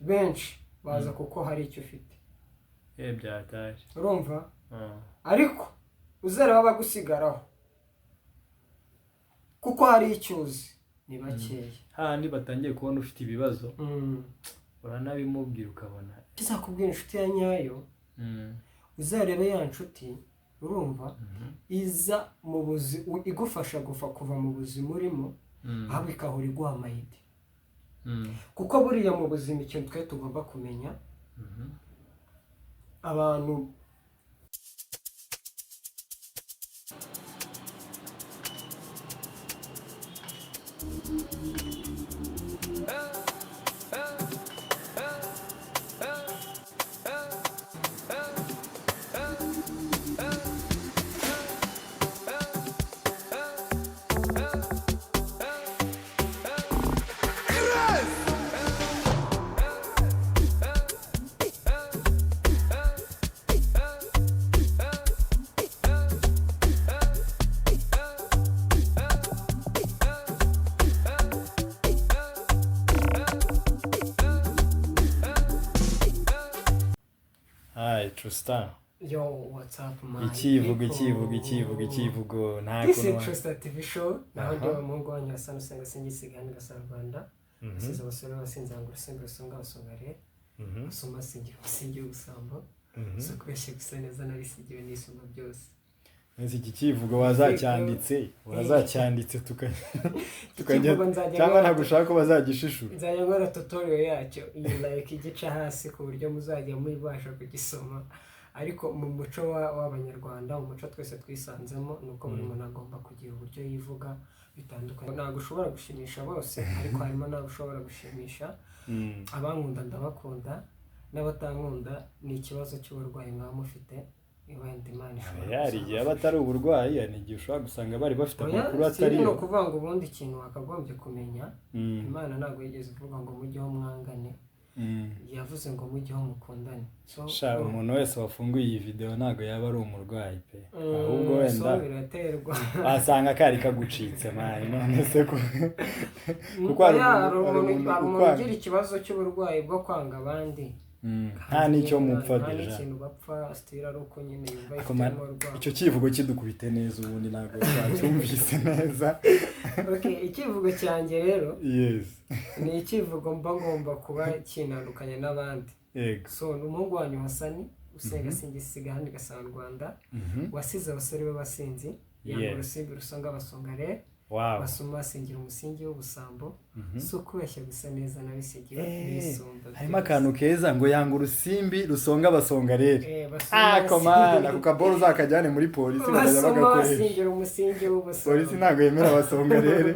benshi baza kuko hari icyo ufite byataje urumva ariko uzareba bagusigaraho kuko hari icyo uzi ni bakeya handi batangiye kubona ufite ibibazo uranabimubwira ukabona kizakubwira inshuti ya nyayo uzarebe ya nshuti urumva iza mu buzi igufasha kuva mu buzima urimo ahubwo ikahora iguha amayidi kuko buriya mu buzima ikintu twe tugomba kumenya abantu Trustan yo what's up man ikivugo this is Trustan TV show naho ndi umuhungu wanyu Hassan Usenga singisigana gasa Rwanda siza basore basinzangura sembere songa basongare basoma singira usingiye ubusambo so kubeshya gusa neza narisigiwe n'isumba byose nzi iki kivugo wazacyanditse tukajya cyangwa ntagushaka ko bazagishishura nzajya ngora tutorial yacyo iyi like igice hasi ku buryo muzajya mubasha kugisoma ariko mu muco w'abanyarwanda umuco twese twisanzemo nuko buri muntu agomba kugira uburyo yivuga bitandukanye ntabwo ushobora gushimisha bose ariko harimo nabo ushobora gushimisha abankunda ndabakunda n'abatankunda ni ikibazo cy'uburwayi mwaba mufite yari igihe aba atari uburwayi ni igihe ushobora gusanga bari bafite amakuru atari yo kuvuga ngo ubundi ikintu wakagombye kumenya Imana ntabwo yigeze ivuga ngo mujyeho mwangane yavuze ngo mujyeho mukundane umuntu wese wafunguye iyi video ntabwo yaba ari umurwayi pe ahubwo wenda biraterwa wasanga kari kagucitse mani none se kuko umuntu ugira ikibazo cy'uburwayi bwo kwanga abandi nta nicyo mupfa deja nta kintu bapfa stira ari uko nyine yumva ifitemo urwaye icyo kivugo kidukubite neza ubundi ntabwo twacyumvise neza okay ikivugo cyanjye rero yes ni ikivugo mba ngomba kuba kinandukanye n'abandi yego so n'umuhungu wanyu Hassan Usenga singisiga handi gasa Rwanda wasize abasore b'abasinzi yangura usimbi rusanga basongare basoma basingira umusingi w'ubusambo so kubeshya gusa neza nabisigira n'isumba harimo akantu keza ngo yanga urusimbi rusonga basonga rero komana ako kaboro zakajyane muri polisi bakajya bagakoresha basingira umusingi w'ubusambo polisi ntabwo yemera basonga rero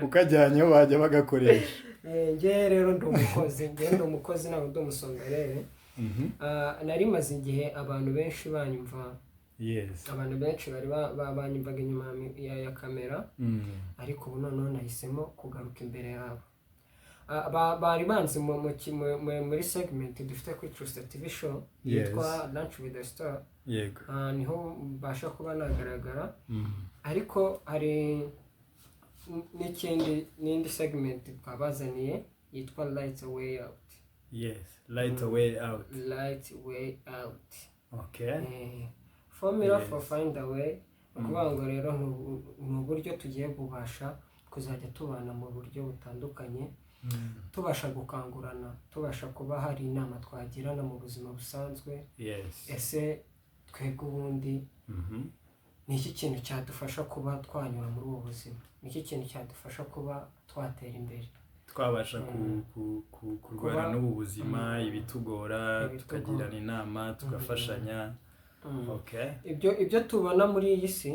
ukajyanyeho bajya bagakoresha nge rero ndi umukozi ntabwo ndi umusonga rero nari maze igihe abantu benshi banyumva abantu benshi bari banyumvaga inyuma ya kamera ariko ubu noneho nahisemo kugaruka imbere yabo bari banzi muri segment dufite kuri Trustan TV show yitwa Lunch with the Star niho mbasha kuba nagaragara ariko hari n'indi segment twabazaniye yitwa Light Way Out Light Way Out formula for find a way ukuvuga ngo rero ni uburyo tugiye kubasha kuzajya tubana mu buryo butandukanye tubasha gukangurana tubasha kuba hari inama twagirana mu buzima busanzwe ese twebwe ubundi ni iki kintu cyadufasha kuba twanyura muri ubu buzima ni iki kintu cyadufasha kuba twatera imbere twabasha kurwana n'ubu buzima ibitugora tukagirana inama tugafashanya ibyo tubona muri iyi si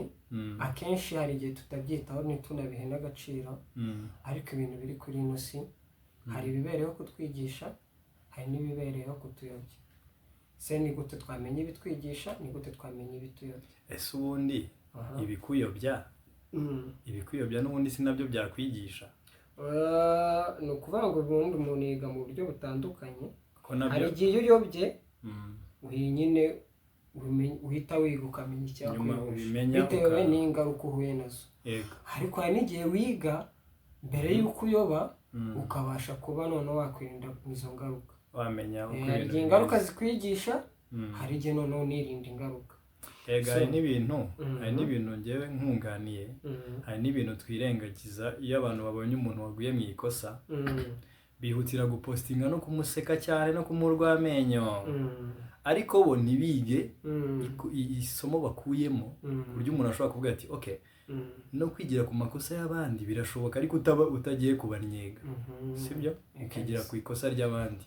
akenshi hari igihe tutabyitaho ntitunabihe n'agaciro ariko ibintu biri kuri ino si hari ibibereyeho kutwigisha hari n'ibibereyeho kutuyobya se ni gute twamenya ibitwigisha ni gute twamenya ibituyobya ese ubundi ibikuyobya n'ubundi si nabyo byakwigisha ni ukuvuga ngo ubundi umuntu yiga mu buryo butandukanye hari igihe iyo uyobye nyine uhita wiga ukamenya icyakwigisha bitewe n'ingaruka uhuye nazo ariko hari n'igihe wiga mbere y'uko uyoba ukabasha kuba noneho wakwirinda izo ngaruka, wamenya hari igihe ingaruka zikwigisha, hari igihe noneho unirinda ingaruka. Hari n'ibintu ngewe nkunganiye, hari n'ibintu twirengagiza iyo abantu babonye umuntu waguye mu ikosa bihutira gupostinga no kumuseka cyane no kumurwamenyo, ariko bo ntibige isomo bakuyemo ku buryo umuntu ashobora kuvuga ati okay, no kwigira ku makosa y'abandi birashoboka ariko utagiye kubanyega, sibyo? Ukigira ku ikosa ry'abandi.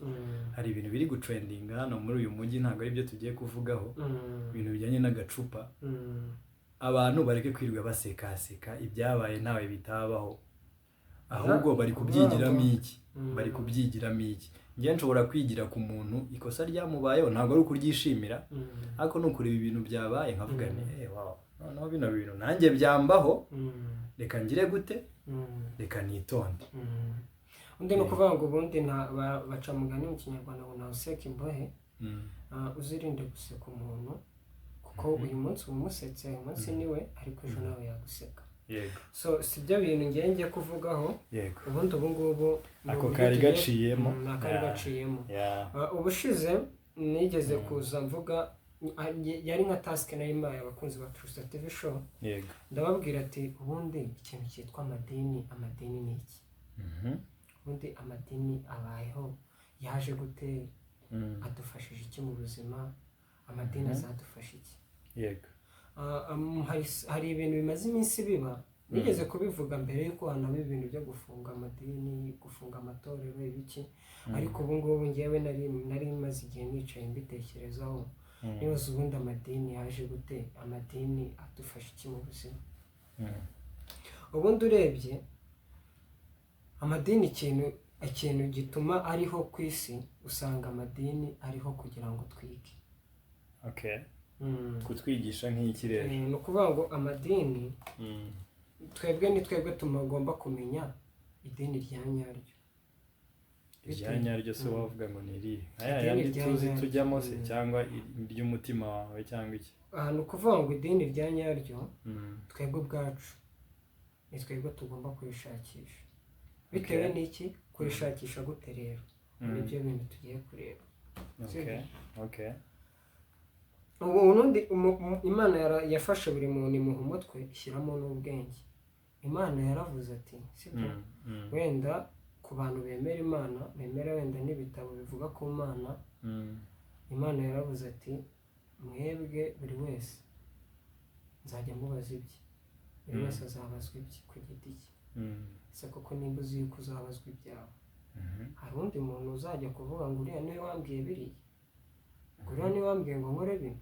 Hari ibintu biri gutrendinga hano muri uyu mujyi, ntabwo ari byo tugiye kuvugaho, ibintu bijyanye n'agacupa. Abantu bareke kwirirwa basekaseka ibyabaye ntawe bitabaho, ahubwo bari kubyigiramo iki, njye nshobora kwigira ku muntu ikosa ryamubayeho, ntabwo ari ukuryishimira, ariko ni ukureba ibintu byabaye nkavuga nti wow, noneho bino bintu nanjye byambaho, reka ngire gute, reka nitonde. Undi ni ukuvuga ngo ubundi baca mugani mu kinyarwanda ngo ntawe useka imbohe, uzirinde guseka umuntu kuko uyu munsi umusetse, uyu munsi niwe, ariko ejo nawe yaguseka. So si byo bintu ngiye kuvugaho, ubundi ubu ngubu ako kari gaciyemo, ubushize nigeze kuza mvuga, yari nka task nari mbaye abakunzi ba True TV show, ndababwira ati ubundi ikintu cyitwa amadini ni iki? Ubundi amadini abayeho, yaje gute, adufashije iki mu buzima, amadini azadufasha iki? Hari ibintu bimaze iminsi biba, nigeze kubivuga mbere yuko hanaba ibintu byo gufunga amadini, gufunga amatorero, ibiki, ariko ubu ngubu ngewe nari maze igihe nicaye mbitekerezaho, nibaza ubundi amadini yaje gute, amadini adufasha iki mu buzima? Ubundi urebye amadini, ikintu gituma ariho ku isi, usanga amadini ariho kugira ngo twige. Kutwigisha nk'iki rero? Ni ukuvuga ngo amadini, twebwe tugomba kumenya idini rya nyaryo. Irya nyaryo se wavuga ngo ni irihe? Yandi tuzi tujyamo se, cyangwa iry'umutima wawe cyangwa iki? Ni ukuvuga ngo idini rya nyaryo, twebwe ubwacu ni twebwe tugomba kurishakisha. Bitewe n'iki? Kurishakisha gute rero? Nibyo bintu tugiye kureba. Ubundi Imana yafashe buri muntu imuha umutwe, ishyiramo n'ubwenge. Imana yaravuze ati sibyo, wenda ku bantu bemera Imana, bemera wenda n'ibitabo bivuga ku Mana, Imana yaravuze ati mwebwe buri wese nzajya mubaza ibye, buri wese azabazwa ibye ku giti cye. Se koko nimba uzi yuko uzabazwa ibyawe, hari undi muntu uzajya kuvuga ngo uriya niwe wambwiye biriya, ngo uriya niwe wambwiye ngo nkore bino,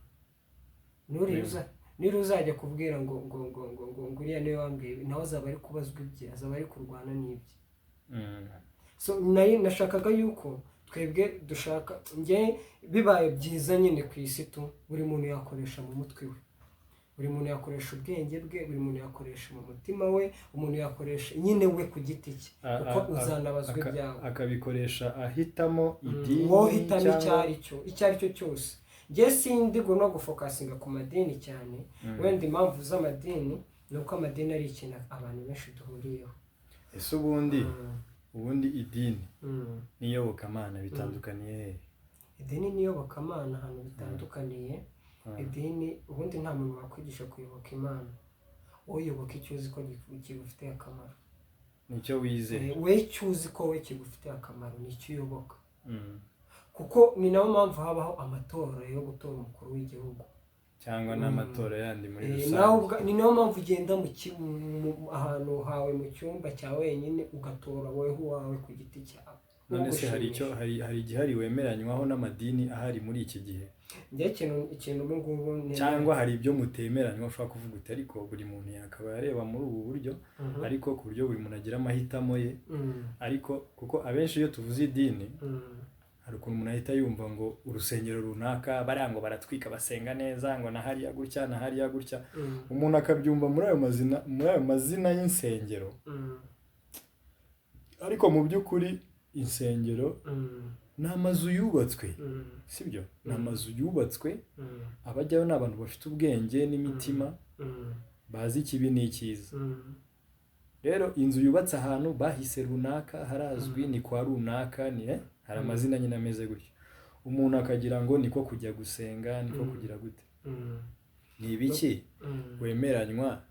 nuri uzajya kubwira ngo uriya niwe wambwiye, nawe azaba ari kubazwa ibye, azaba ari kurwana n'ibye. So nashakaga yuko twebwe dushaka, bibaye byiza nyine ku isi tu, buri muntu yakoresha mu mutwe we, buri muntu yakoresha ubwenge bwe, buri muntu yakoresha mu mutima we, umuntu yakoresha nyine we ku giti cye, kuko uzanabazwa ibyawe, akabikoresha ahitamo idini, wowe hitamo icyo ari cyo cyose. Njye sindi no gufokasinga ku madini cyane, wenda impamvu z'amadini ni uko amadini ari ikintu abantu benshi duhuriyeho. Ese ubundi idini n'iyobokamana bitandukaniye hehe? Idini n'iyobokamana ahantu bitandukaniye, idini ubundi nta muntu wakwigisha kuyoboka Imana, uyoboka icyo uzi ko kigufitiye akamaro, nicyo wizeye, we icyo uzi ko we kigufitiye akamaro nicyo uyoboka. Kuko ni nayo mpamvu habaho amatora yo gutora umukuru w'igihugu, cyangwa n'amatora yandi muri rusange. Ni nayo mpamvu ugenda ahantu hawe mu cyumba cya wenyine ugatora wowe uwawe ku giti cyawe. None se hari igihari wemeranywaho n'amadini ahari muri iki gihe? Njye ikintu ubu ngubu, cyangwa hari ibyo mutemeranywa ushobora kuvuga uti ariko buri muntu yakaba yareba muri ubu buryo, ariko ku buryo buri muntu agira amahitamo ye, ariko kuko abenshi iyo tuvuze idini, hari ukuntu umuntu ahita yumva ngo urusengero runaka bariya ngo baratwika basenga neza, ngo na hariya gutya na hariya gutya, umuntu akabyumva muri ayo mazina y'insengero, ariko mu by'ukuri insengero ni amazu yubatswe, sibyo? Ni amazu yubatswe, abajyayo ni abantu bafite ubwenge n'imitima, bazi ikibi n'icyiza. rero inzu yubatse ahantu bahise runaka harazwi ni kwa runaka hari amazina nyine ameze gutyo, umuntu akagira ngo niko kujya gusenga niko kugira gute. Ni ibiki wemeranywa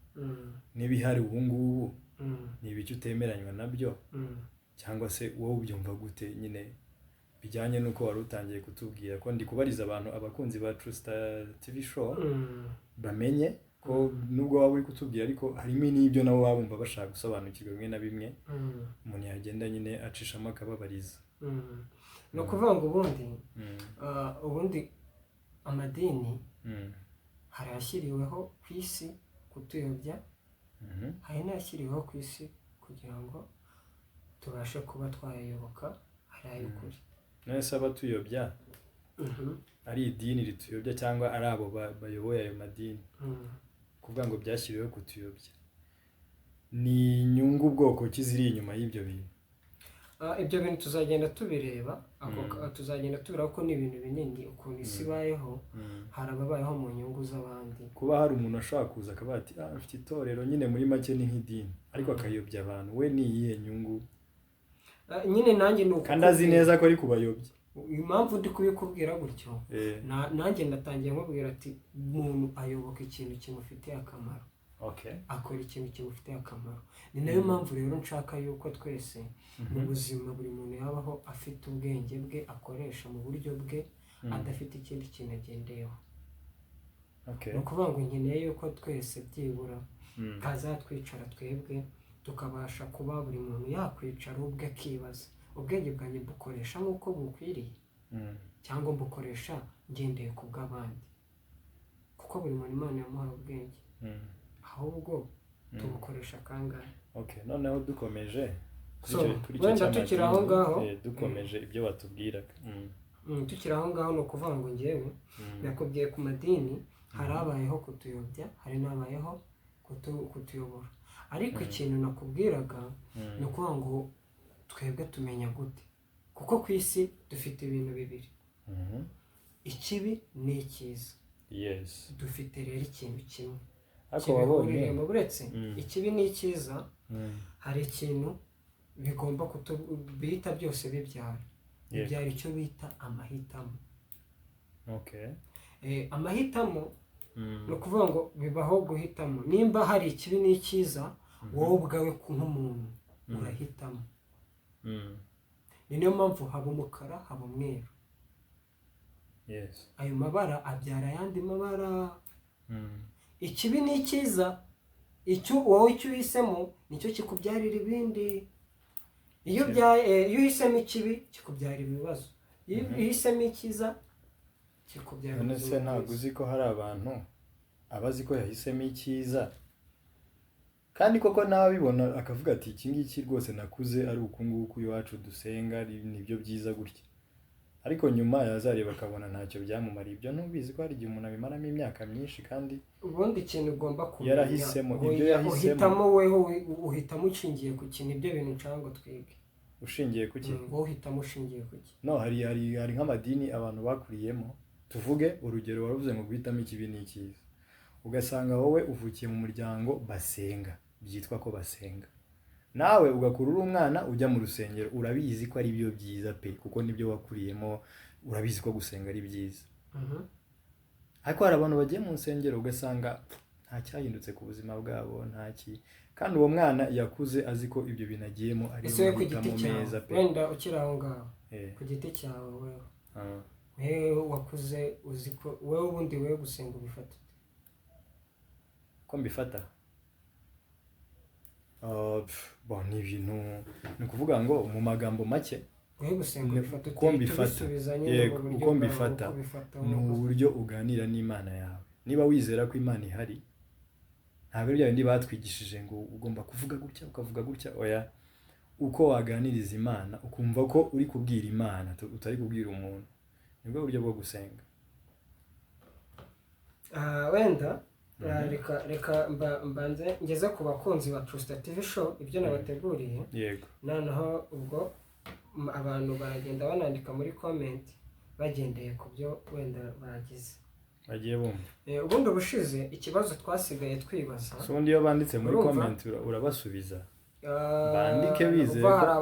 n'ibihari ubu ngubu, ni ibiki utemeranywa nabyo, cyangwa se wowe ubyumva gute nyine bijyanye n'uko wari utangiye kutubwira ko ndi kubariza abantu abakunzi ba True Star TV show bamenye ko nubwo waba uri kutubwira ariko harimo n'ibyo nabo baba bumva bashaka gusobanukirwa bimwe na bimwe umuntu yagenda nyine acishamo akababariza. ni ukuvuga ngo ubundi amadini hari ayashyiriweho ku isi kutuyobya, hari n'ayashyiriweho ku isi kugira ngo tubashe kuba twayayoboka, hari ay'ukuri. Nese abatuyobya ari idini rituyobya cyangwa ari abo bayoboye ayo madini, kuvuga ngo byashyiriweho kutuyobya, ni inyungu bwoko ki ziri inyuma y'ibyo bintu? Ibyo bintu tuzagenda tubireba, tuzagenda tubira ko ni ibintu binini ukuntu isi ibayeho, hari ababayeho mu nyungu z'abandi. Kuba hari umuntu ashaka kuza akavuga ati afite itorero nyine muri make ni nk'idini ariko akayobya abantu, we ni iyihe nyungu? Nyine nanjye ni uko kandi azi neza ko ari kubayobya. Impamvu ndi kubikubwira gutyo, nanjye ndatangiye nkubwira ati umuntu ayoboka ikintu kimufitiye akamaro, akora ikintu kimufitiye akamaro. Ni nayo mpamvu rero nshaka yuko twese mu buzima buri muntu yabaho afite ubwenge bwe akoresha mu buryo bwe, adafite ikindi kintu agendeyeho. Ni ukuvuga ngo nkeneye yuko twese byibura kazatwicara twebwe tukabasha kuba buri muntu yakwicara ubwe akibaza, ubwenge bwanjye mbukoresha nk'uko bukwiriye cyangwa mbukoresha ngendeye ku bw'abandi, kuko buri muntu Imana yamuhaye ubwenge, ahubwo tubukoresha kangahe? Noneho dukomeje wenda tukiri aho ngaho, dukomeje ibyo batubwiraga, tukiri aho ngaho ni ukuvuga ngo ngewe nakubwiye ku madini hari abayeho kutuyobya, hari n'abayeho kutuyobora, ariko ikintu nakubwiraga ni ukuvuga ngo twebwe tumenya gute, kuko ku isi dufite ibintu bibiri, ikibi n'icyiza. Dufite rero ikintu kimwe kibihuriyemo, buretse ikibi n'icyiza hari ikintu bigomba bihita byose bibyara icyo bita amahitamo. Amahitamo ni ukuvuga ngo bibaho guhitamo, nimba hari ikibi n'icyiza wowe ubwawe nk'umuntu urahitamo. Ni niyo mpamvu haba umukara haba umweru, ayo mabara abyara ayandi mabara. Ikibi n'icyiza, wowe icyo uhisemo nicyo kikubyarira ibindi. Iyo uhisemo ikibi kikubyarira ibibazo, iyo uhisemo icyiza kikubyarira ibibazo. None ntabwo uzi ko hari abantu abazi ko yahisemo icyiza kandi koko nawe abibona akavuga ati iki ngiki rwose nakuze ari uku nguku iwacu dusenga nibyo byiza gutya, ariko nyuma yazareba akabona ntacyo byamumariye. Ibyo ntubizi ko hari igihe umuntu abimaramo imyaka myinshi kandi ubundi ikintu ugomba kumenya yarahisemo ibyo yahisemo. Uhitamo ushingiye ku kintu, ibyo bintu nshaka ngo twige. Ushingiye ku kintu? Wowe uhitamo ushingiye ku kintu. No, hari nk'amadini abantu bakuriyemo, tuvuge urugero waravuze ngo guhitamo ikibi n'icyiza, ugasanga wowe uvukiye mu muryango basenga, byitwa ko basenga, nawe ugakura uri umwana ujya mu rusengero, urabizi ko ari byo byiza pe, kuko nibyo wakuriyemo, urabizi ko gusenga ari byiza. Ariko hari abantu bagiye mu nsengero ugasanga nta cyahindutse ku buzima bwabo, ntaki, kandi uwo mwana yakuze azi ko ibyo bintu agiyemo ari guhitamo meza pe. Wenda ukiri aho ngaho ku giti cyawe wewe wakuze uzi ko wewe ubundi wewe gusenga ubifata ko mbifata? Ni ibintu, ni ukuvuga ngo mu magambo make uko mbifata ni uburyo uganira n'Imana yawe. Niba wizera ko Imana ihari, ntabwo ari bya bindi batwigishije ngo ugomba kuvuga gutya ukavuga gutya, oya, uko waganiriza Imana ukumva ko uri kubwira Imana utari kubwira umuntu, nibwo buryo bwo gusenga. Wenda reka mbanze ngeze ku bakunzi ba True Star TV show ibyo nabateguriye. Noneho ubwo abantu baragenda banandika muri comment bagendeye ku byo wenda bagize bagiye bumva. Ubundi ubushize ikibazo twasigaye twibaza, so undi iyo banditse muri comment urabasubiza? bandike bizeye hari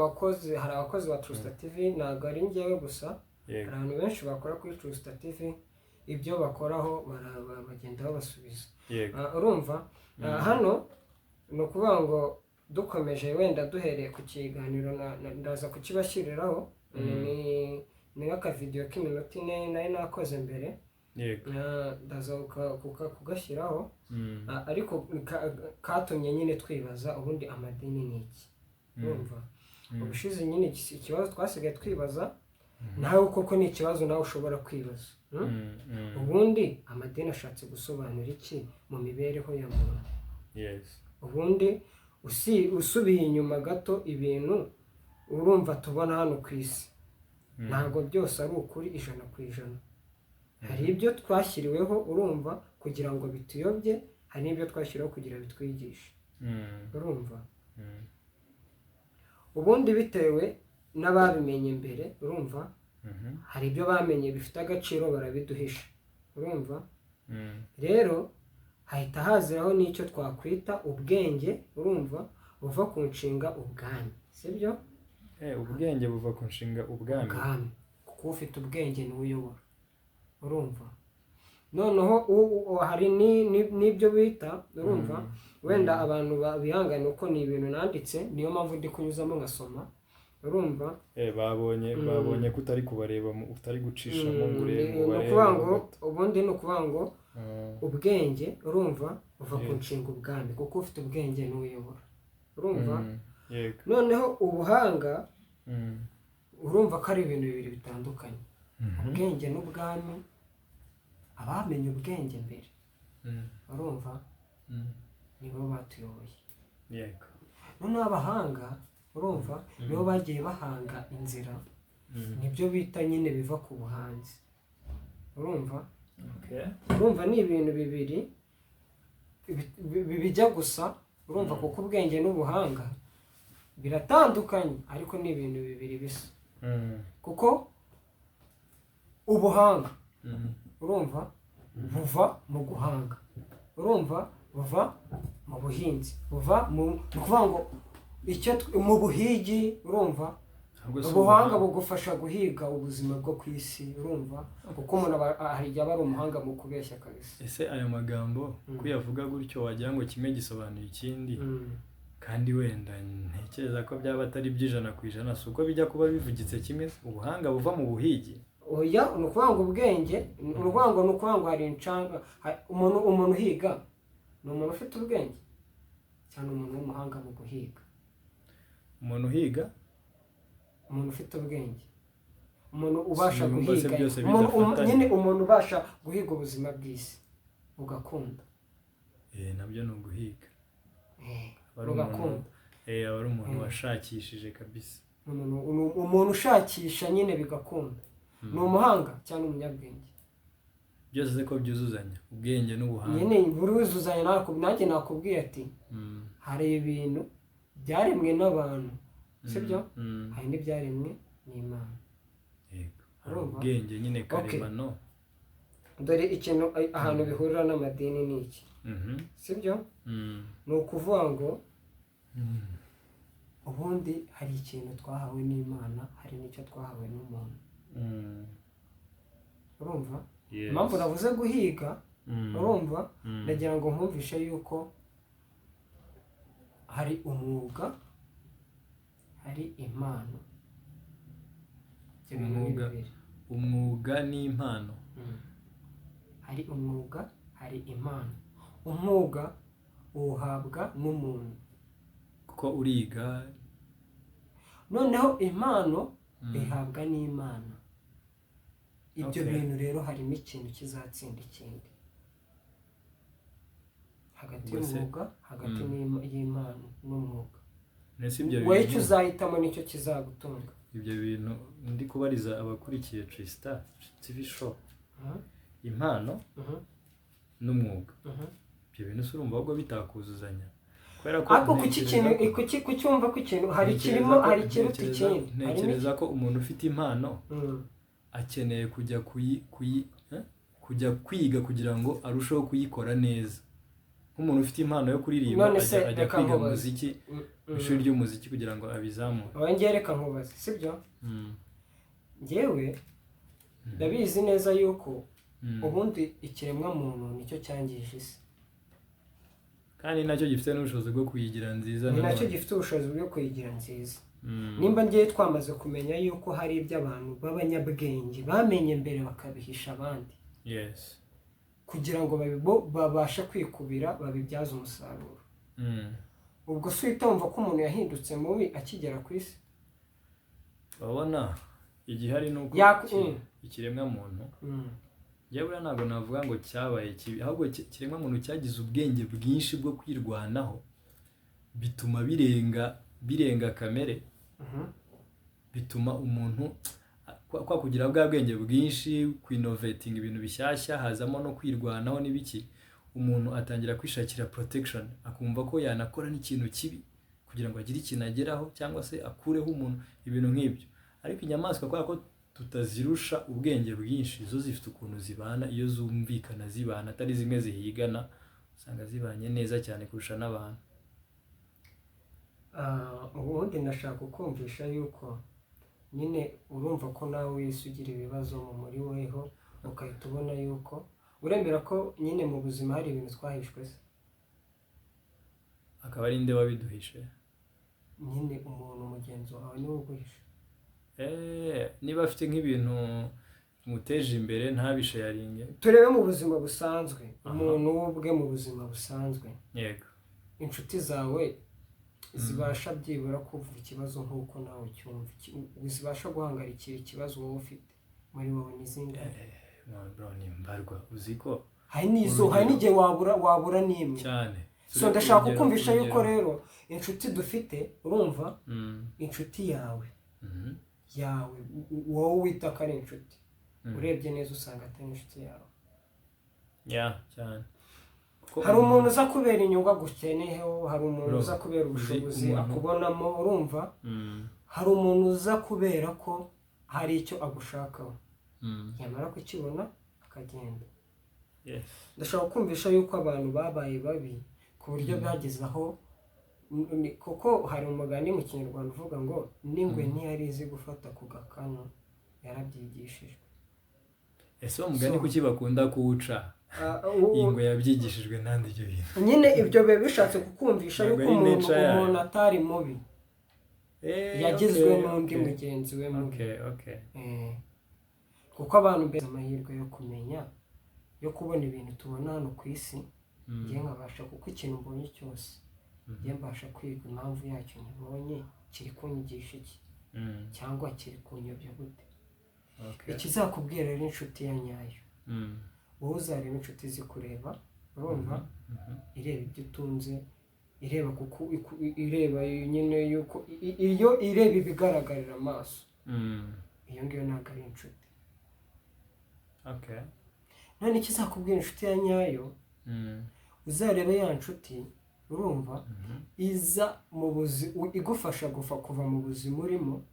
abakozi ba True Star TV, ntabwo ari njyewe gusa, hari abantu benshi bakora kuri True Star TV, ibyo bakoraho bagenda babasubiza. Urumva hano ni ukuvuga ngo dukomeje wenda duhereye ku kiganiro ndaza kukibashyiriraho, ni nk'akavidewo k'iminota 4 nari nakoze mbere, ndaza kugashyiraho, ariko katumye nyine twibaza ubundi amadini ni iki. Urumva ubushize nyine ikibazo twasigaye twibaza, nawe koko ni ikibazo nawe ushobora kwibaza. Ubundi amadini ashatse gusobanura iki mu mibereho ya muntu? Ubundi usubiye inyuma gato, ibintu urumva tubona hano ku isi ntabwo byose ari ukuri 100%. hari ibyo twashyiriweho urumva kugira ngo bituyobye, hari n'ibyo twashyiriweho kugira bitwigishe. Urumva ubundi bitewe n'ababimenye mbere, urumva hari ibyo bamenye bifite agaciro barabiduhisha. Urumva rero hahita haziraho n'icyo twakwita ubwenge, urumva buva ku nshinga ubwami, sibyo? Ubwenge buva ku nshinga ubwami, kuko ufite ubwenge niwe uyobora. Urumva noneho hari n'ibyo bita, urumva wenda abantu bihangane uko ni ibintu nanditse, niyo mpamvu ndi kunyuzamo ngasoma. Urumva babonye ko utari kubareba, utari gucishamo ngo urebe ubundi ni ukuvuga ngo ubwenge, urumva buva ku nshinga ubwami, kuko ufite ubwenge niwe uyobora. Urumva noneho ubuhanga, urumva ko ari ibintu bibiri bitandukanye. Ubwenge n'ubwami, abamenye ubwenge mbere, urumva nibo batuyoboye. Noneho abahanga, urumva nibo bagiye bahanga inzira, nibyo bita nyine biva ku buhanzi. Urumva ni ibintu bibiri bijya gusa, urumva kuko ubwenge n'ubuhanga biratandukanye, ariko ni ibintu bibiri bisa. Kuko ubuhanga, urumva buva mu guhanga, urumva buva mu buhinzi, buva mu kuvuga ngo mu buhigi. Urumva ubuhanga bugufasha guhiga ubuzima bwo ku isi. Urumva kuko umuntu hari igihe aba ari umuhanga mu kubeshya kabisa. Ese ayo magambo kuyavuga gutyo wagira ngo kimwe gisobanuye ikindi, kandi wenda ntekereza ko byaba atari by'100%, si uko bijya kuba bivugitse kimwe. Ubuhanga buva mu buhigi, oya, ni ukuvuga ngo ubwenge, urwango ni ukuvuga ngo hari incanga. Umuntu uhiga ni umuntu ufite ubwenge cyane, umuntu w'umuhanga mu guhiga. Umuntu uhiga, umuntu ufite ubwenge, umuntu ubasha guhiga, nyine umuntu ubasha guhiga ubuzima bw'isi ugakunda. Nabyo ni uguhiga. Ugakunda. Aba ari umuntu washakishije kabisa. Umuntu ushakisha nyine bigakunda, ni umuhanga cyangwa umunyabwenge. Byose ko byuzuzanya, ubwenge n'ubuhanga nyine buruzuzanya. Nanjye nakubwiye ati hari ibintu byaremwe n'abantu, sibyo? Hari n'ibyaremwe n'Imana. Hari ubwenge nyine karemano. Dore ikintu ahantu bihurira n'amadini ni iki, sibyo? Ni ukuvuga ngo ubundi hari ikintu twahawe n'Imana, hari n'icyo twahawe n'umuntu. Urumva impamvu navuze guhiga? Urumva ndagira ngo nkumvishe yuko hari umwuga, hari impano. Umwuga n'impano. Hari umwuga, hari impano. Umwuga uwuhabwa n'umuntu kuko uriga, noneho impano ihabwa n'Imana. Ibyo bintu rero harimo ikintu kizatsinda ikindi hagati y'umwuga, hagati y'Imana n'umwuga. Wowe icyo uzahitamo nicyo kizagutunga. Ibyo bintu ndi kubariza abakurikiye True Star TV show, impano n'umwuga, ibyo bintu urumva ahubwo bitakuzuzanya? Ariko kucyumva ko ikintu hari kirimo, hari ikiruta ikindi. Ntekereza ko umuntu ufite impano akeneye kujya kwiga kugira ngo arusheho kuyikora neza. nk'umuntu ufite impano yo kuririmba ajya kwiga muziki ishuri ry'umuziki kugira ngo abizamure. Wongere reka nkubaze sibyo? Njyewe ndabizi neza yuko ubundi ikiremwa muntu nicyo cyangije isi, kandi nacyo gifite n'ubushobozi bwo kuyigira nziza. Ni nacyo gifite ubushobozi bwo kuyigira nziza. Nimba ngiye twamaze kumenya yuko hari iby'abantu b'abanyabwenge bamenye mbere bakabihisha abandi, kugira ngo babashe kwikubira babibyaze umusaruro. Ubwo si uhita wumva ko umuntu yahindutse mubi akigera ku isi? Babona igihari ni uko ikiremwa muntu yewe ntabwo navuga ngo cyabaye kibi, ahubwo ikiremwa muntu cyagize ubwenge bwinshi bwo kwirwanaho bituma birenga kamere. Bituma umuntu kwa kugira bwa bwenge bwinshi, kwinovating ibintu bishyashya, hazamo no kwirwanaho n'ibiki, umuntu atangira kwishakira protection, akumva ko yanakora n'ikintu kibi kugira ngo agire ikintu ageraho cyangwa se akureho umuntu, ibintu nk'ibyo. Ariko inyamaswa kubera ko tutazirusha ubwenge bwinshi, zo zifite ukuntu zibana, iyo zumvikana zibana atari zimwe zihigana, usanga zibanye neza cyane kurusha n'abantu. Ubundi nashaka kukumvisha yuko nyine urumva ko nawe wisugira ibibazo mu muri weho, ukahita ubona yuko uremera ko nyine mu buzima hari ibintu twahishwe se? Akaba ari nde wabiduhishe? Nyine umuntu mugenzi wawe niwe uguhishe. Niba afite nk'ibintu muteje imbere ntabisharinge. Turebe mu buzima busanzwe, umuntu ubwe mu buzima busanzwe, yego, inshuti zawe zibasha byibura kuvuga ikibazo nk'uko nawe ucyumva, zibasha guhangarikira ikibazo wowe ufite muri wowe n'izindi. Bro, ni mbarwa, uzi ko hari n'igihe wabura n'imwe cyane. So ndashaka kukumvisha yuko rero inshuti dufite, urumva, inshuti yawe wowe wita ko ari inshuti, urebye neza usanga atari inshuti yawe. Cyane. Hari umuntu uza kubera inyungu agukeneyeho, hari umuntu uza kubera ubushobozi akubonamo, urumva, hari umuntu uza kubera ko hari icyo agushakaho, yamara kukibona akagenda. Ndashaka kumvisha yuko abantu babaye babi ku buryo bwageze aho, kuko hari umugani mu Kinyarwanda uvuga ngo n'ingwe ntiyari izi gufata ku gakanu, yarabyigishijwe. Ese uwo mugani kuki bakunda kuwuca? Ingwe yabyigishijwe nandi ibyo bintu. Nyine ibyo biba bishatse kukumvisha yuko umuntu atari mubi, yagizwe n'undi mugenzi we mubi. Kuko abantu mbere amahirwe yo kumenya, yo kubona ibintu tubona hano ku isi, njye nkabasha, kuko ikintu mbonye cyose njye mbasha kwiga impamvu yacyo nyibonye, kiri kunyigisha iki cyangwa kiri kunyobya gute. Ikizakubwira rero inshuti ya nyayo, wowe uzareba inshuti zikureba, urumva, ireba ibyo utunze, ireba kuko ireba nyine yuko iyo ireba ibigaragarira amaso, iyo ngiyo ntabwo ari inshuti. None ikizakubwira inshuti ya nyayo, uzareba ya nshuti, urumva, iza mu buzima, igufasha kuva mu buzima urimo,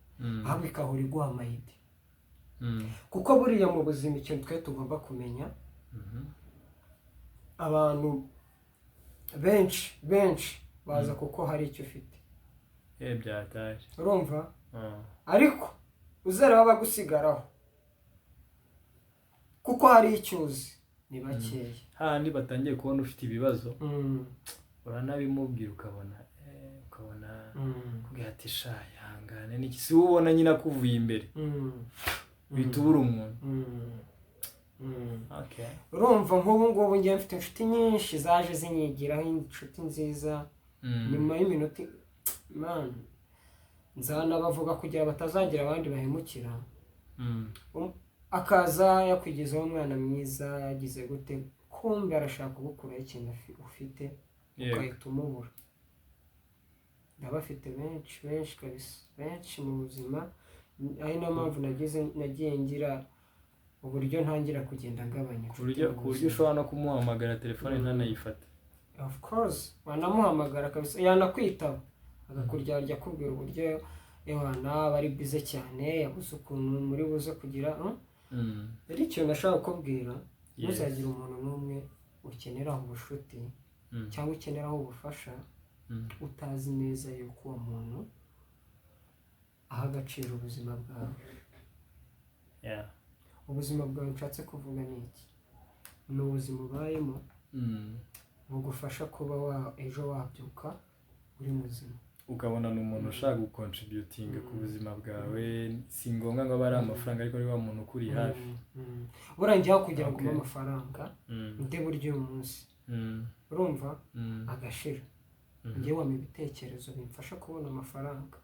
ahubwo ikahora iguha amayidi. Kuko buriya mu buzima ikintu twe tugomba kumenya, abantu benshi baza kuko hari icyo ufite, urumva, ariko uzareba bagusigaraho kuko hari icyo uzi, ni bakeya. Handi batangiye kubona ufite ibibazo, uranabimubwira ukabona kugira ati sha yangane n'iki, si ubona nyine akuvuye imbere, bitubura umuntu. Urumva nk'ubu ngubu njye mfite inshuti nyinshi zaje zinyigiraho, inshuti nziza, nyuma y'iminota nzanabavuga kugira batazagira abandi bahemukira. Akaza yakwigezaho umwana mwiza, yagize gute, kumbe arashaka kugukuraho ikintu ufite, ugahita umubura. Ndabafite benshi kabisa, benshi mu buzima. Ari nayo mpamvu nagiye ngira uburyo ntangira kugenda ngabanya ku buryo ushobora no kumuhamagara telefone ntanayifate. Of course wanamuhamagara kabisa, yanakwitaba agakuryarya akubwira uburyo ewana bari bize cyane, yabuze ukuntu muri buze kugira. Rero icyo nashaka kukubwira, ntuzagire umuntu n'umwe ukenera ubushuti cyangwa ukeneraho ubufasha utazi neza yuko uwo muntu aha agaciro ubuzima bwawe. Ubuzima bwawe nshatse kuvuga ni iki? Ni ubuzima ubayemo bugufasha kuba ejo wabyuka uri muzima, ukabona ni umuntu ushaka gukontributinga ku buzima bwawe. Si ngombwa ngo abe ari amafaranga, ariko niba umuntu ukuri hafi. burangiye aho kugira ngo ube amafaranga nde buryo uyu munsi urumva agashira, njyewe wampa ibitekerezo bimfasha kubona amafaranga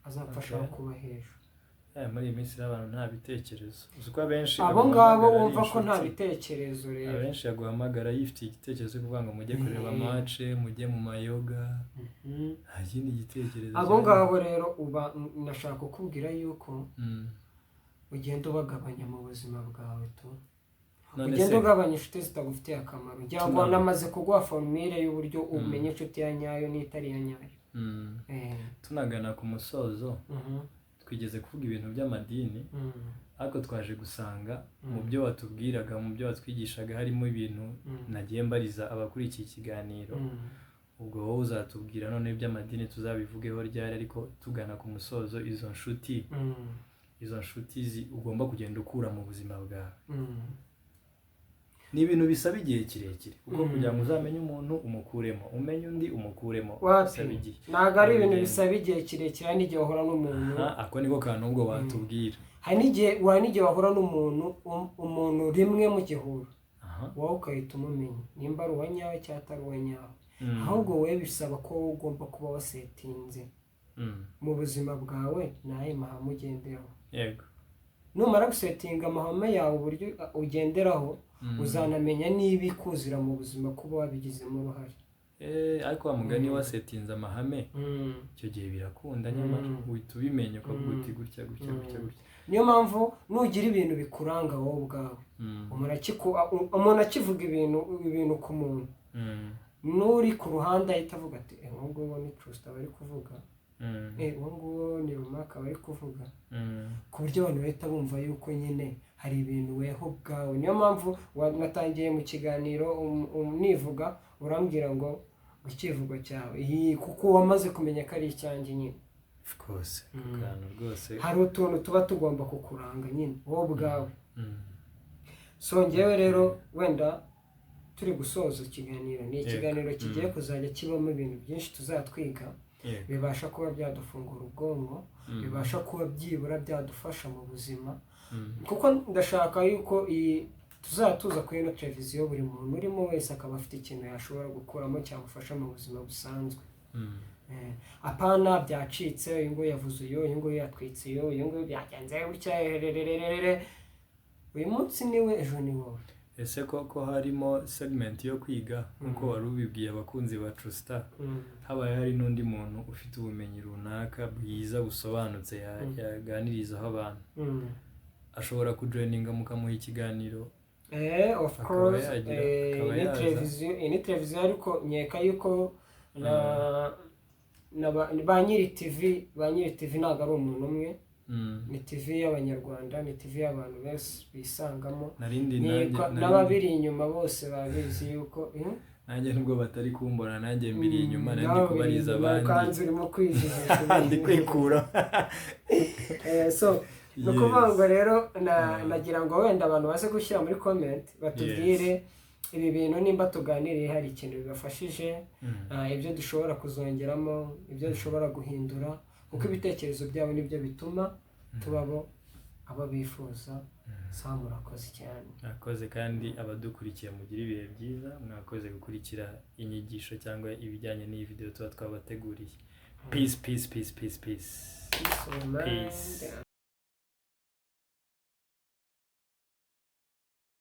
azamfasha kuba hejuru. Muri iyi minsi n'abantu nta bitekerezo, uzi ko abenshi abo ngabo wumva ko nta bitekerezo rero abenshi yaguhamagara yifitiye igitekerezo cyo kuvuga ngo mujye kureba match, mujye mu mayoga, nta kindi gitekerezo. Abo ngabo rero uba nashaka kukubwira yuko ugenda ubagabanya mu buzima bwawe tu, ugenda ugabanya inshuti zitagufitiye akamaro. Ngira ngo namaze kuguha formule y'uburyo umenya inshuti ya nyayo n'itari ya nyayo. Tunagana ku musozo, twigeze kuvuga ibintu by'amadini, ariko twaje gusanga mu byo watubwiraga, mu byo watwigishaga harimo ibintu nagiye mbariza abakurikiye ikiganiro. Ubwo wowe uzatubwira none iby'amadini tuzabivugeho ryari, ariko tugana ku musozo, izo nshuti ugomba kugenda ukura mu buzima bwawe. Ni ibintu bisaba igihe kirekire, kuko kugira ngo uzamenye umuntu umukuremo, umenye undi umukuremo, bisaba igihe. Ntabwo ari ibintu bisaba igihe kirekire, hari n'igihe wahura n'umuntu. Ako niko kantu ubwo watubwira. Hari n'igihe wahura n'umuntu, umuntu rimwe mu gihuru, wowe ukahita umumenya nimba ari uwa nyawe cyangwa atari uwa nyawe. Ahubwo wowe bisaba ko wowe ugomba kuba wasetinze mu buzima bwawe nawe mahame ugenderaho. Yego. Numara gusetinga amahame yawe uburyo ugenderaho, uzanamenya niba ikuzira mu buzima kuba wabigizemo uruhare. Ariko wa mugani wasetinze amahame, icyo gihe birakunda, nyamara uhita ubimenya ukavuga uti gutya. Niyo mpamvu nugira ibintu bikuranga wowe ubwawe, umuntu akivuga ibintu ku muntu, n'uri ku ruhande ahita avuga ati uwo nguwo ni Trustar bari kuvuga, uwo nguwo ni Rumaka bari kuvuga, ku buryo abantu bahita bumva yuko nyine hari ibintu weho ubwawe. Niyo mpamvu natangiye mu kiganiro nivuga urambwira ngo ikivugo cyawe, kuko wamaze kumenya ko ari icyanjye nyine. Of course, kandi rwose hari utuntu tuba tugomba kukuranga nyine wowe ubwawe. So njyewe rero wenda turi gusoza ikiganiro, ni ikiganiro kigiye kuzajya kibamo ibintu byinshi tuzatwiga, bibasha kuba byadufungura ubwonko, bibasha kuba byibura byadufasha mu buzima. Kuko ndashaka yuko tuzatuza kuri ino televiziyo buri muntu urimo wese akaba afite ikintu yashobora gukuramo cyamufasha mu buzima busanzwe. Apana byacitse, uyu nguyu yavuze uyu nguyu yatwitse uyu nguyu byagenze gutya hererererere, uyu munsi niwe ejo ni wowe. Ese koko harimo segment yo kwiga nkuko wari ubibwiye abakunzi ba Trustar, habaye hari n'undi muntu ufite ubumenyi runaka bwiza busobanutse yaganirizaho abantu, ashobora kujoininga mukamuha ikiganiro? Of course, ni televiziyo ariko nkeka yuko ba nyiri TV ntabwo ari umuntu umwe, ni TV y'abanyarwanda, ni TV y'abantu bose bisangamo, n'ababiri inyuma bose babizi yuko nanjye nubwo batari kumbona nanjye mbiri inyuma nanjye kubariza abandi, kandi urimo kwijijisha ndi kwikura. So no kuvuga ngo rero nagira ngo wenda abantu baze gushyira muri comment batubwire ibi bintu nimba tuganiriye hari ikintu bibafashije, ibyo dushobora kuzongeramo, ibyo dushobora guhindura, kuko ibitekerezo byabo nibyo bituma tubabo abo bifuza. Sawa, murakoze cyane. Mwakoze, kandi abadukurikiye mugira ibihe byiza, mwakoze gukurikira inyigisho cyangwa ibijyanye n'iyi video tuba twabateguriye. Peace.